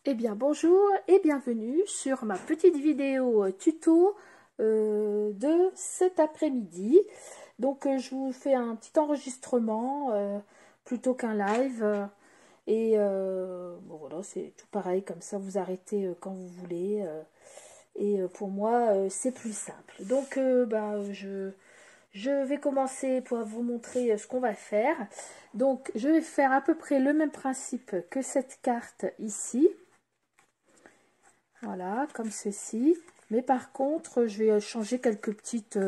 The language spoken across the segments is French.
Eh bien bonjour et bienvenue sur ma petite vidéo tuto de cet après-midi. Donc je vous fais un petit enregistrement plutôt qu'un live. Bon, voilà, c'est tout pareil, comme ça vous arrêtez quand vous voulez. Pour moi c'est plus simple. Donc je vais commencer pour vous montrer ce qu'on va faire. Donc je vais faire à peu près le même principe que cette carte ici. Voilà, comme ceci. Mais par contre, je vais changer quelques petites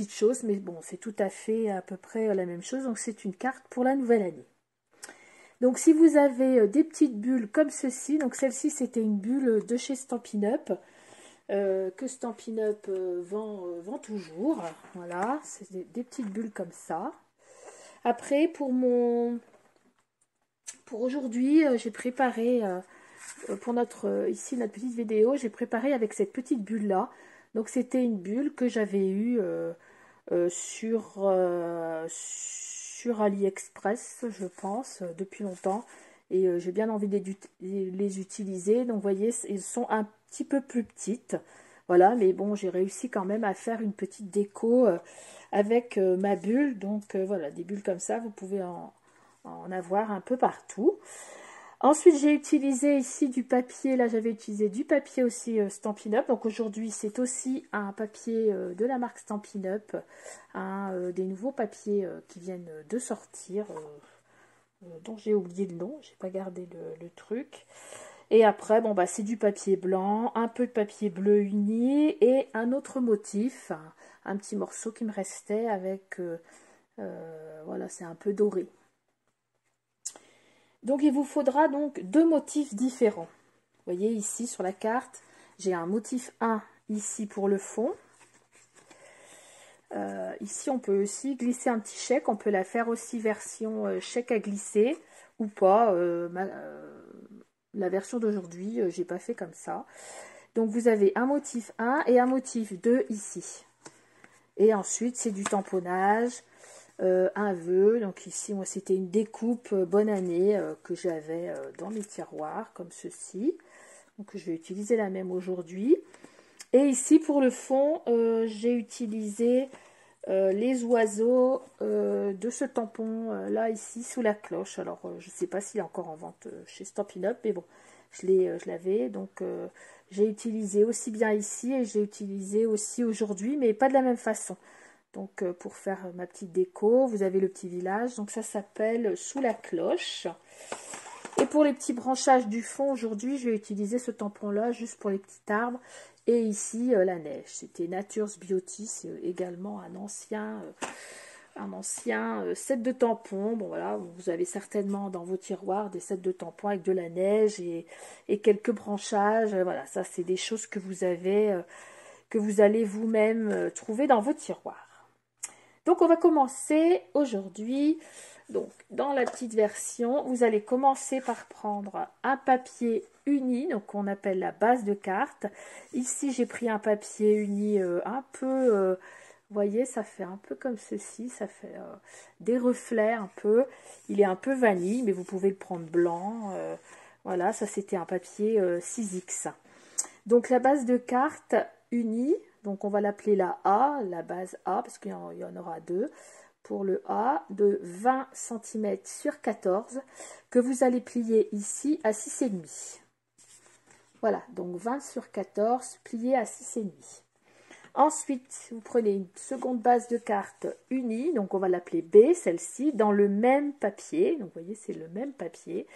choses. Mais bon, c'est tout à peu près la même chose. Donc, c'est une carte pour la nouvelle année. Donc, si vous avez des petites bulles comme ceci, donc celle-ci, c'était une bulle de chez Stampin' Up, que Stampin' Up vend toujours. Voilà, c'est des petites bulles comme ça. Après, pour aujourd'hui, j'ai préparé... pour ici notre petite vidéo, j'ai préparé avec cette petite bulle là. Donc c'était une bulle que j'avais eue sur AliExpress, je pense, depuis longtemps. Et j'ai bien envie de les utiliser. Donc vous voyez, ils sont un petit peu plus petites. Voilà, mais bon, j'ai réussi quand même à faire une petite déco avec ma bulle. Donc voilà, des bulles comme ça, vous pouvez en avoir un peu partout. Ensuite, j'ai utilisé ici du papier. Là, j'avais utilisé du papier aussi Stampin' Up. Donc aujourd'hui, c'est aussi un papier de la marque Stampin' Up. Des nouveaux papiers qui viennent de sortir. Dont j'ai oublié le nom. J'ai pas gardé le truc. Et après, bon, bah, c'est du papier blanc, un peu de papier bleu uni et un autre motif. Un petit morceau qui me restait avec... voilà, c'est un peu doré. Donc il vous faudra donc deux motifs différents. Vous voyez ici sur la carte, j'ai un motif 1 ici pour le fond. Ici on peut aussi glisser un petit chèque, on peut la faire aussi version chèque à glisser ou pas. La version d'aujourd'hui, j'ai pas fait comme ça. Donc vous avez un motif 1 et un motif 2 ici. Et ensuite c'est du tamponnage. Un vœu, donc ici moi c'était une découpe bonne année que j'avais dans mes tiroirs comme ceci, donc je vais utiliser la même aujourd'hui. Et ici pour le fond j'ai utilisé les oiseaux de ce tampon là ici sous la cloche. Alors je sais pas s'il est encore en vente chez Stampin' Up, mais bon je l'avais, donc j'ai utilisé aussi bien ici et j'ai utilisé aussi aujourd'hui, mais pas de la même façon. Donc pour faire ma petite déco, vous avez le petit village, donc ça s'appelle Sous la cloche. Et pour les petits branchages du fond, aujourd'hui, je vais utiliser ce tampon-là juste pour les petits arbres. Et ici, la neige. C'était Nature's Beauty, c'est également un ancien set de tampons. Bon voilà, vous avez certainement dans vos tiroirs des sets de tampons avec de la neige et quelques branchages. Voilà, ça c'est des choses que vous avez, que vous allez vous-même trouver dans vos tiroirs. Donc on va commencer aujourd'hui. Donc dans la petite version, vous allez commencer par prendre un papier uni, donc on appelle la base de carte. Ici j'ai pris un papier uni un peu, vous voyez, ça fait un peu comme ceci, ça fait des reflets un peu. Il est un peu vanille, mais vous pouvez le prendre blanc. Voilà, ça c'était un papier 6X. Donc la base de carte unie, donc on va l'appeler la base A, parce qu'il y en aura deux. Pour le A, de 20 cm sur 14, que vous allez plier ici à 6,5. Voilà, donc 20 sur 14, plié à 6,5. Ensuite, vous prenez une seconde base de carte unie, donc on va l'appeler B, celle-ci, dans le même papier. Donc vous voyez, c'est le même papier.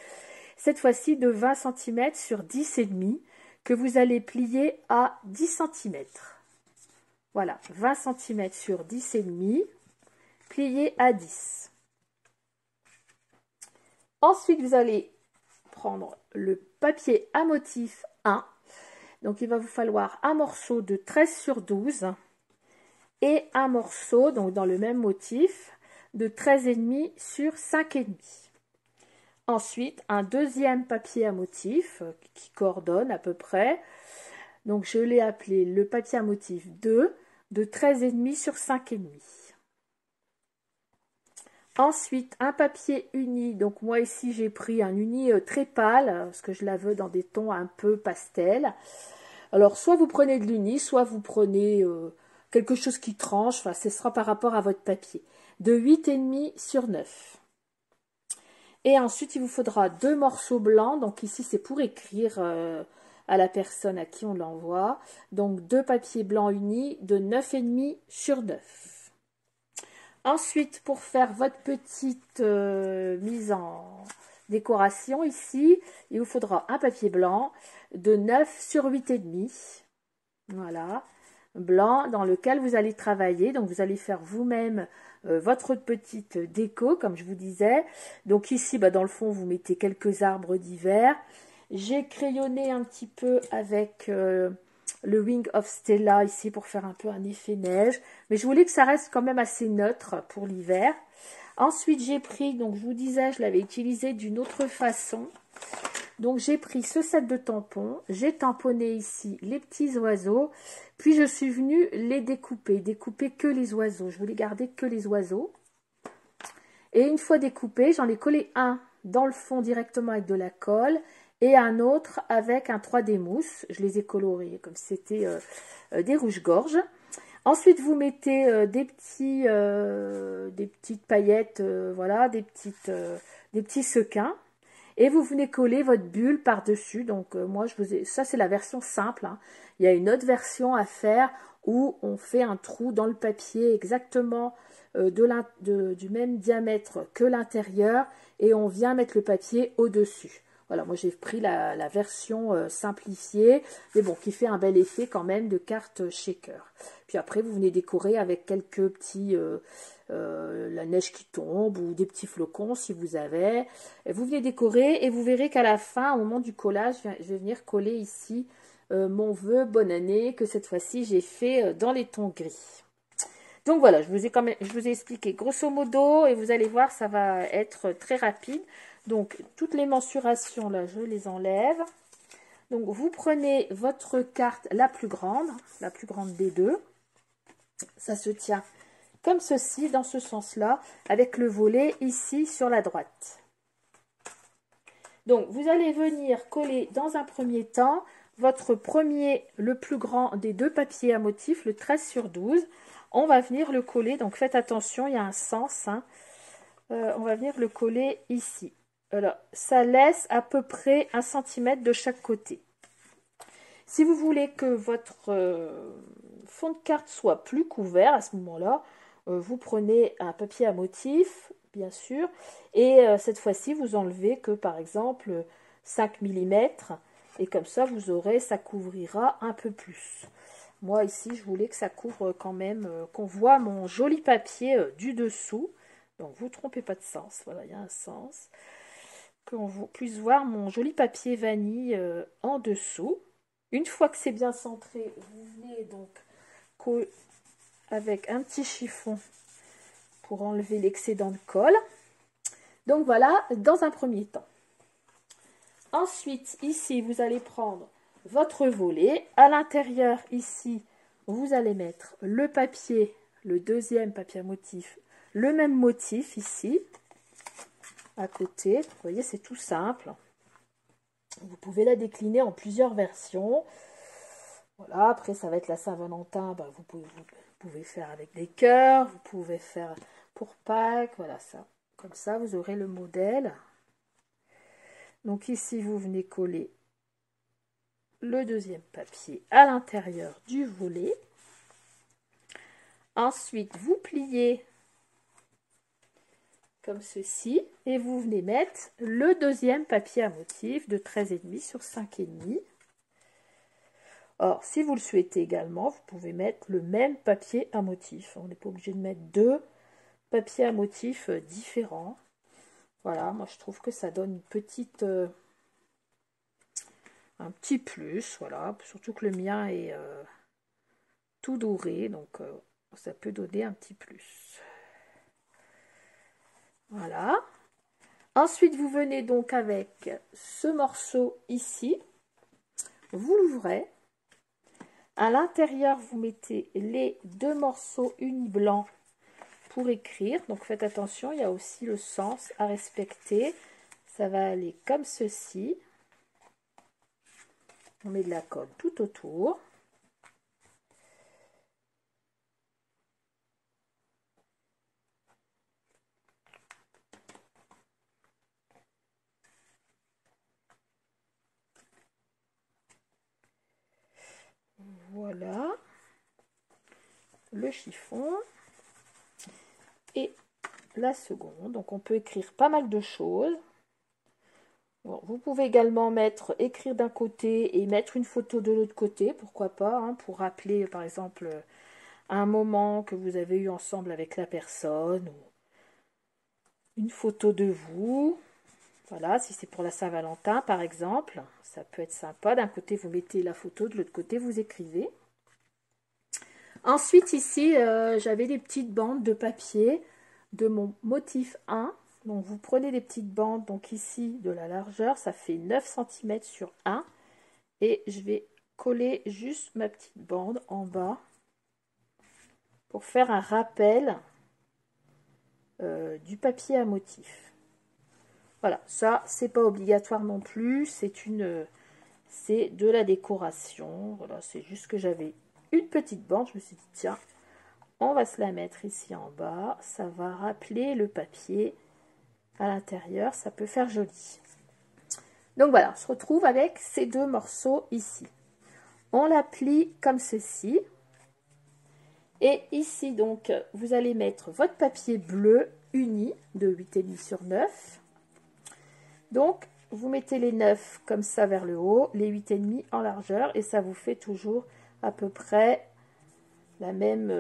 Cette fois-ci de 20 cm sur 10,5, que vous allez plier à 10 cm. Voilà, 20 cm sur 10,5, plié à 10. Ensuite, vous allez prendre le papier à motif 1. Donc, il va vous falloir un morceau de 13 sur 12 et un morceau, donc dans le même motif, de 13,5 sur 5,5. Ensuite, un deuxième papier à motif qui coordonne à peu près. Donc, je l'ai appelé le papier à motif 2 de 13,5 sur 5,5. Ensuite, un papier uni. Donc moi ici, j'ai pris un uni très pâle, parce que je la veux dans des tons un peu pastel. Alors, soit vous prenez de l'uni, soit vous prenez quelque chose qui tranche. Enfin, ce sera par rapport à votre papier. De 8,5 sur 9. Et ensuite, il vous faudra 2 morceaux blancs. Donc ici, c'est pour écrire à la personne à qui on l'envoie. Donc 2 papiers blancs unis de 9,5 sur 9. Ensuite, pour faire votre petite mise en décoration ici, il vous faudra un papier blanc de 9 sur 8,5. Voilà, blanc dans lequel vous allez travailler. Donc vous allez faire vous-même votre petite déco, comme je vous disais. Donc ici, dans le fond, vous mettez quelques arbres d'hiver. J'ai crayonné un petit peu avec le Wing of Stella ici pour faire un peu un effet neige. Mais je voulais que ça reste quand même assez neutre pour l'hiver. Ensuite, j'ai pris, donc je vous disais, je l'avais utilisé d'une autre façon. Donc j'ai pris ce set de tampons, j'ai tamponné ici les petits oiseaux, puis je suis venue les découper que les oiseaux. Je voulais garder que les oiseaux. Et une fois découpé, j'en ai collé un dans le fond directement avec de la colle et un autre avec un 3D mousse. Je les ai colorés comme si c'était des rouges-gorges. Ensuite, vous mettez des petites paillettes, voilà, des petits sequins. Et vous venez coller votre bulle par-dessus. Donc, moi, ça, c'est la version simple. Hein. Il y a une autre version à faire où on fait un trou dans le papier exactement du même diamètre que l'intérieur. Et on vient mettre le papier au-dessus. Voilà, moi, j'ai pris la version simplifiée. Mais bon, qui fait un bel effet quand même de carte shaker. Puis après, vous venez décorer avec quelques petits... la neige qui tombe ou des petits flocons si vous avez. Et vous venez décorer et vous verrez qu'à la fin, au moment du collage, je vais venir coller ici mon vœu bonne année que cette fois-ci j'ai fait dans les tons gris. Donc voilà, je vous ai expliqué grosso modo et vous allez voir, ça va être très rapide. Donc toutes les mensurations là, je les enlève. Donc vous prenez votre carte la plus grande des deux. Ça se tient comme ceci, dans ce sens-là, avec le volet ici sur la droite. Donc, vous allez venir coller dans un premier temps votre premier, le plus grand des deux papiers à motif, le 13 sur 12. On va venir le coller, donc faites attention, il y a un sens. Hein. On va venir le coller ici. Alors, ça laisse à peu près 1 cm de chaque côté. Si vous voulez que votre fond de carte soit plus couvert à ce moment-là, vous prenez un papier à motif, bien sûr, et cette fois-ci, vous enlevez que, par exemple, 5 mm, et comme ça, ça couvrira un peu plus. Moi, ici, je voulais que ça couvre quand même, qu'on voit mon joli papier du dessous. Donc, vous ne trompez pas de sens. Voilà, il y a un sens. Qu'on puisse voir mon joli papier vanille en dessous. Une fois que c'est bien centré, vous venez donc avec un petit chiffon pour enlever l'excédent de colle. Donc voilà, dans un premier temps. Ensuite, ici, vous allez prendre votre volet. À l'intérieur, ici, vous allez mettre le papier, le deuxième papier à motif, le même motif ici, à côté. Vous voyez, c'est tout simple. Vous pouvez la décliner en plusieurs versions. Voilà, après ça va être la Saint-Valentin, vous pouvez faire avec des cœurs, vous pouvez faire pour Pâques, voilà ça. Comme ça, vous aurez le modèle. Donc ici, vous venez coller le deuxième papier à l'intérieur du volet. Ensuite, vous pliez comme ceci et vous venez mettre le deuxième papier à motif de 13,5 sur 5,5. Or, si vous le souhaitez également, vous pouvez mettre le même papier à motif. On n'est pas obligé de mettre deux papiers à motif différents. Voilà, moi je trouve que ça donne une petite, un petit plus. Voilà, surtout que le mien est tout doré, donc ça peut donner un petit plus. Voilà. Ensuite, vous venez donc avec ce morceau ici. Vous l'ouvrez. À l'intérieur, vous mettez les deux morceaux unis blancs pour écrire. Donc faites attention, il y a aussi le sens à respecter. Ça va aller comme ceci. On met de la colle tout autour. Voilà le chiffon et la seconde. Donc on peut écrire pas mal de choses. Bon, vous pouvez également écrire d'un côté et mettre une photo de l'autre côté, pourquoi pas, hein, pour rappeler par exemple un moment que vous avez eu ensemble avec la personne, ou une photo de vous. Voilà, si c'est pour la Saint-Valentin par exemple, ça peut être sympa. D'un côté vous mettez la photo, de l'autre côté vous écrivez. Ensuite ici, j'avais des petites bandes de papier de mon motif 1. Donc vous prenez des petites bandes, donc ici de la largeur, ça fait 9 cm sur 1. Et je vais coller juste ma petite bande en bas pour faire un rappel du papier à motif. Voilà, ça c'est pas obligatoire non plus, c'est de la décoration. Voilà, c'est juste que j'avais une petite bande, je me suis dit tiens, on va se la mettre ici en bas, ça va rappeler le papier à l'intérieur, ça peut faire joli. Donc voilà, on se retrouve avec ces deux morceaux ici. On la plie comme ceci. Et ici donc, vous allez mettre votre papier bleu uni de 8,5 sur 9. Donc, vous mettez les 9 comme ça vers le haut, les 8,5 en largeur, et ça vous fait toujours à peu près la même,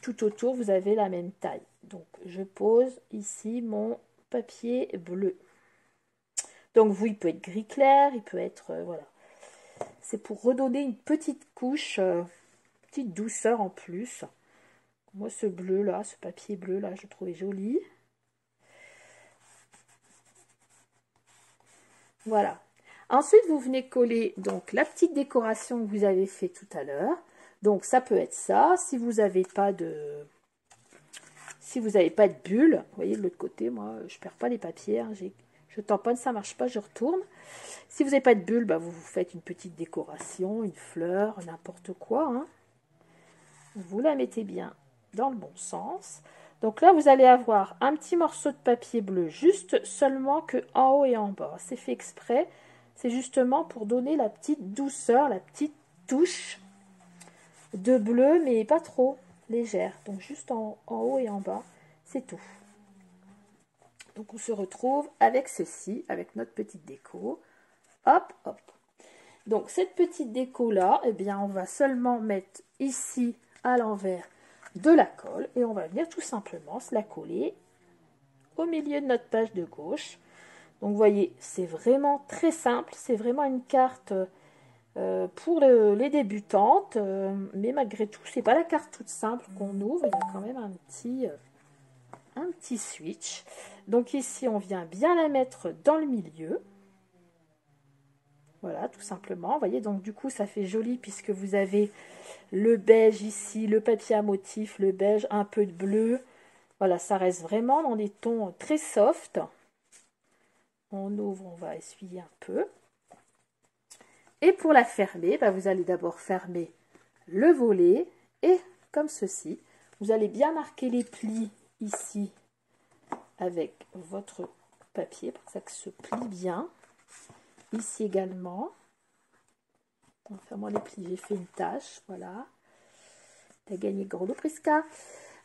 tout autour, vous avez la même taille. Donc, je pose ici mon papier bleu. Donc, vous, il peut être gris clair, il peut être, voilà. C'est pour redonner une petite couche, petite douceur en plus. Moi, ce bleu là, ce papier bleu là, je le trouvais joli. Voilà. Ensuite, vous venez coller donc la petite décoration que vous avez fait tout à l'heure. Donc, ça peut être ça. Si vous n'avez pas de... Si vous n'avez pas de bulle, vous voyez de l'autre côté, moi, je perds pas les papiers. Hein, je tamponne, ça marche pas, je retourne. Si vous n'avez pas de bulle, bah, vous vous faites une petite décoration, une fleur, n'importe quoi. Hein. Vous la mettez bien dans le bon sens. Donc là, vous allez avoir un petit morceau de papier bleu, juste seulement que en haut et en bas. C'est fait exprès. C'est justement pour donner la petite douceur, la petite touche de bleu, mais pas trop légère. Donc juste en haut et en bas, c'est tout. Donc on se retrouve avec ceci, avec notre petite déco. Hop, hop. Donc cette petite déco là, eh bien on va seulement mettre ici à l'envers de la colle et on va venir tout simplement se la coller au milieu de notre page de gauche. Donc vous voyez, c'est vraiment très simple, c'est vraiment une carte pour les débutantes, mais malgré tout, c'est pas la carte toute simple qu'on ouvre, il y a quand même un petit switch. Donc ici, on vient bien la mettre dans le milieu. Voilà, tout simplement. Vous voyez, donc du coup, ça fait joli puisque vous avez le beige ici, le papier à motif, le beige, un peu de bleu. Voilà, ça reste vraiment dans des tons très soft. On ouvre, on va essuyer un peu. Et pour la fermer, bah, vous allez d'abord fermer le volet et comme ceci, vous allez bien marquer les plis ici avec votre papier pour que ça se plie bien. Ici également. Enfin, les plis, j'ai fait une tache, voilà. T'as gagné gros lot, Prisca.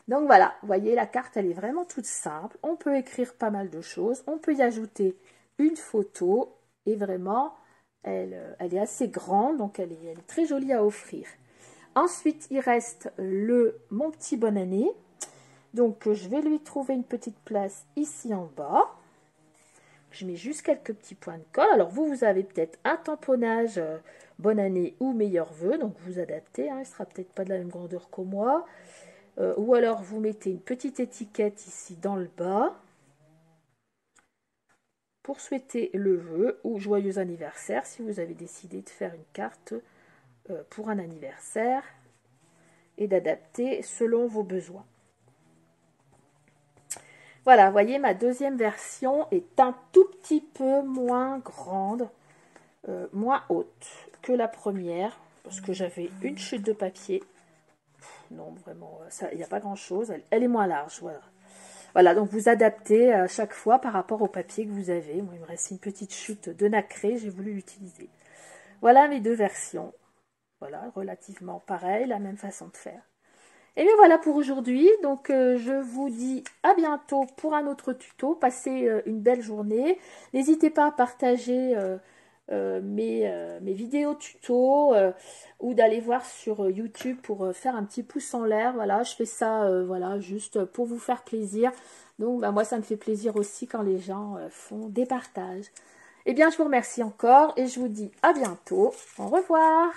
Donc voilà, vous voyez, la carte, elle est vraiment toute simple. On peut écrire pas mal de choses. On peut y ajouter une photo. Et vraiment, elle est assez grande, donc elle est très jolie à offrir. Ensuite, il reste mon petit bonne année. Donc, je vais lui trouver une petite place ici en bas. Je mets juste quelques petits points de colle. Alors, vous avez peut-être un tamponnage bonne année ou meilleurs vœux. Donc, vous adaptez. Hein, il ne sera peut-être pas de la même grandeur que moi. Ou alors, vous mettez une petite étiquette ici dans le bas. Pour souhaiter le vœu ou joyeux anniversaire. Si vous avez décidé de faire une carte pour un anniversaire. Et d'adapter selon vos besoins. Voilà, vous voyez, ma deuxième version est un tout petit peu moins grande, moins haute que la première, parce que j'avais une chute de papier. Non, vraiment, il n'y a pas grand-chose. Elle est moins large, voilà. Voilà, donc vous adaptez à chaque fois par rapport au papier que vous avez. Moi, il me reste une petite chute de nacré, j'ai voulu l'utiliser. Voilà mes deux versions. Voilà, relativement pareil, la même façon de faire. Et bien voilà pour aujourd'hui. Donc je vous dis à bientôt pour un autre tuto. Passez une belle journée. N'hésitez pas à partager mes vidéos tuto ou d'aller voir sur YouTube pour faire un petit pouce en l'air. Voilà, je fais ça voilà, juste pour vous faire plaisir. Donc bah, moi ça me fait plaisir aussi quand les gens font des partages. Eh bien je vous remercie encore et je vous dis à bientôt. Au revoir.